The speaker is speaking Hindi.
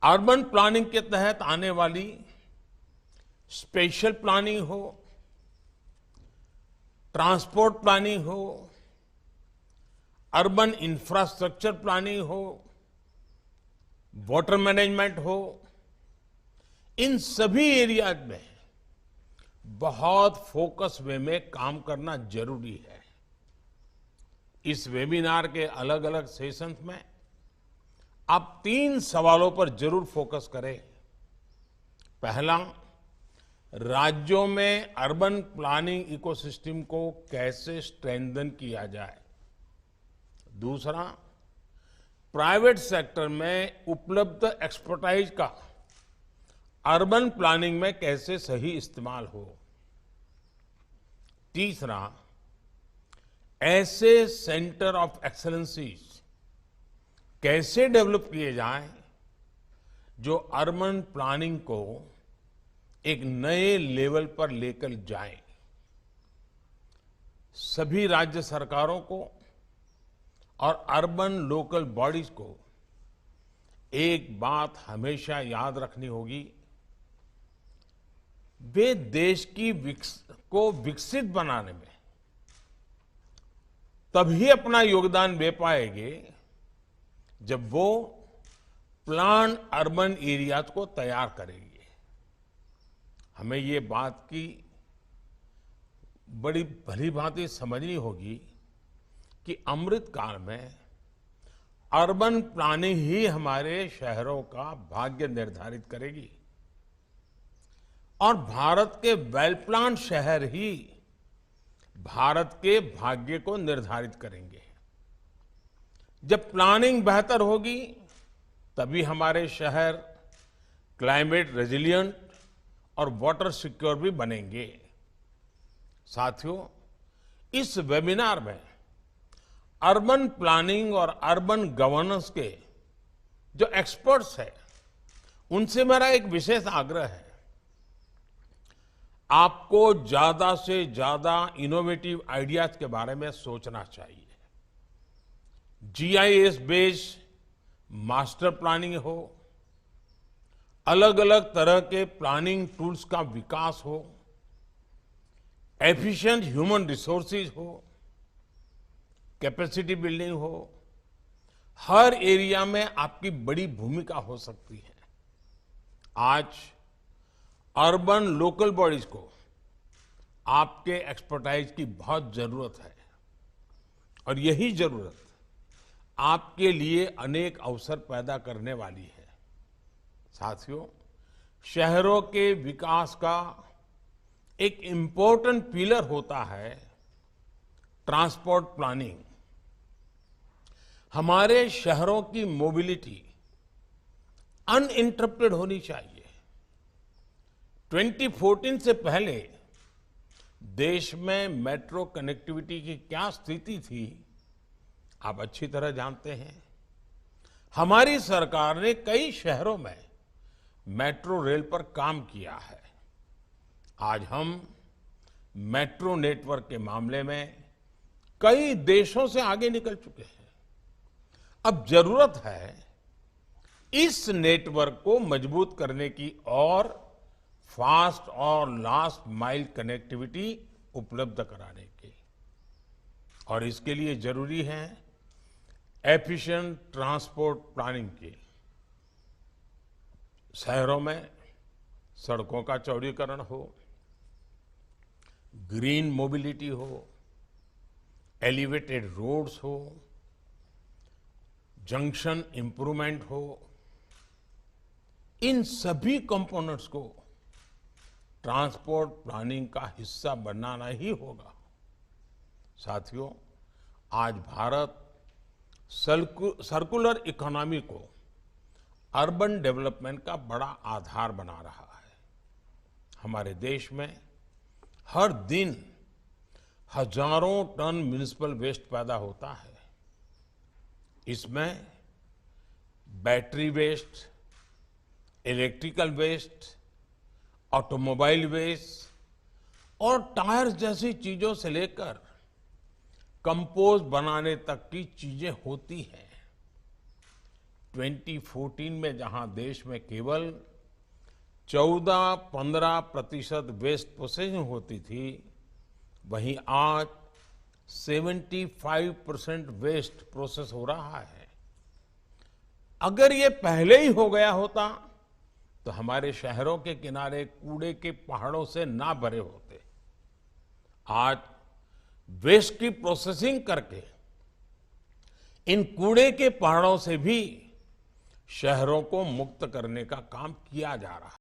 अर्बन प्लानिंग के तहत आने वाली स्पेशल प्लानिंग हो, ट्रांसपोर्ट प्लानिंग हो, अर्बन इंफ्रास्ट्रक्चर प्लानिंग हो, वाटर मैनेजमेंट हो, इन सभी एरियाज में बहुत फोकस वे में काम करना जरूरी है। इस वेबिनार के अलग अलग सेशंस में आप 3 सवालों पर जरूर फोकस करें। पहला, राज्यों में अर्बन प्लानिंग इकोसिस्टम को कैसे स्ट्रेंथन किया जाए। दूसरा, प्राइवेट सेक्टर में उपलब्ध एक्सपर्टाइज का अर्बन प्लानिंग में कैसे सही इस्तेमाल हो। तीसरा, ऐसे सेंटर ऑफ एक्सीलेंसीज कैसे डेवलप किए जाएं जो अर्बन प्लानिंग को एक नए लेवल पर लेकर जाएं। सभी राज्य सरकारों को और अर्बन लोकल बॉडीज को एक बात हमेशा याद रखनी होगी, वे देश को विकसित बनाने में तभी अपना योगदान दे पाएंगे जब वो प्लान अर्बन एरियाज को तैयार करेंगे। हमें ये बात की बड़ी भली भांति समझनी होगी कि अमृत काल में अर्बन प्लानिंग ही हमारे शहरों का भाग्य निर्धारित करेगी और भारत के वेल प्लान शहर ही भारत के भाग्य को निर्धारित करेंगे। जब प्लानिंग बेहतर होगी तभी हमारे शहर क्लाइमेट रेजिलिएंट और वाटर सिक्योर भी बनेंगे। साथियों, इस वेबिनार में अर्बन प्लानिंग और अर्बन गवर्नेंस के जो एक्सपर्ट्स हैं, उनसे मेरा एक विशेष आग्रह है, आपको ज्यादा से ज्यादा इनोवेटिव आइडियाज के बारे में सोचना चाहिए। जीआईएस बेस्ड मास्टर प्लानिंग हो, अलग अलग तरह के प्लानिंग टूल्स का विकास हो, एफिशिएंट ह्यूमन रिसोर्सेज हो, कैपेसिटी बिल्डिंग हो, हर एरिया में आपकी बड़ी भूमिका हो सकती है। आज अर्बन लोकल बॉडीज को आपके एक्सपर्टाइज की बहुत जरूरत है और यही जरूरत आपके लिए अनेक अवसर पैदा करने वाली है। साथियों, शहरों के विकास का एक इंपॉर्टेंट पिलर होता है ट्रांसपोर्ट प्लानिंग। हमारे शहरों की मोबिलिटी अनइंटरप्टेड होनी चाहिए। 2014 से पहले देश में मेट्रो कनेक्टिविटी की क्या स्थिति थी, आप अच्छी तरह जानते हैं। हमारी सरकार ने कई शहरों में मेट्रो रेल पर काम किया है। आज हम मेट्रो नेटवर्क के मामले में कई देशों से आगे निकल चुके हैं। अब जरूरत है इस नेटवर्क को मजबूत करने की और फास्ट और लास्ट माइल कनेक्टिविटी उपलब्ध कराने की, और इसके लिए जरूरी है एफिशिएंट ट्रांसपोर्ट प्लानिंग की। शहरों में सड़कों का चौड़ीकरण हो, ग्रीन मोबिलिटी हो, एलिवेटेड रोड्स हो, जंक्शन इंप्रूवमेंट हो, इन सभी कंपोनेंट्स को ट्रांसपोर्ट प्लानिंग का हिस्सा बनाना ही होगा। साथियों, आज भारत सर्कुलर इकोनॉमी को अर्बन डेवलपमेंट का बड़ा आधार बना रहा है। हमारे देश में हर दिन हजारों टन म्युनिसिपल वेस्ट पैदा होता है। इसमें battery waste, electrical waste, automobile waste और टायर जैसी चीजों से लेकर कंपोस्ट बनाने तक की चीजें होती हैं। 2014 में जहां देश में केवल 14-15% वेस्ट प्रोसेसिंग होती थी, वहीं आज 75% वेस्ट प्रोसेस हो रहा है। अगर ये पहले ही हो गया होता तो हमारे शहरों के किनारे कूड़े के पहाड़ों से ना भरे होते। आज वेस्ट की प्रोसेसिंग करके इन कूड़े के पहाड़ों से भी शहरों को मुक्त करने का काम किया जा रहा है।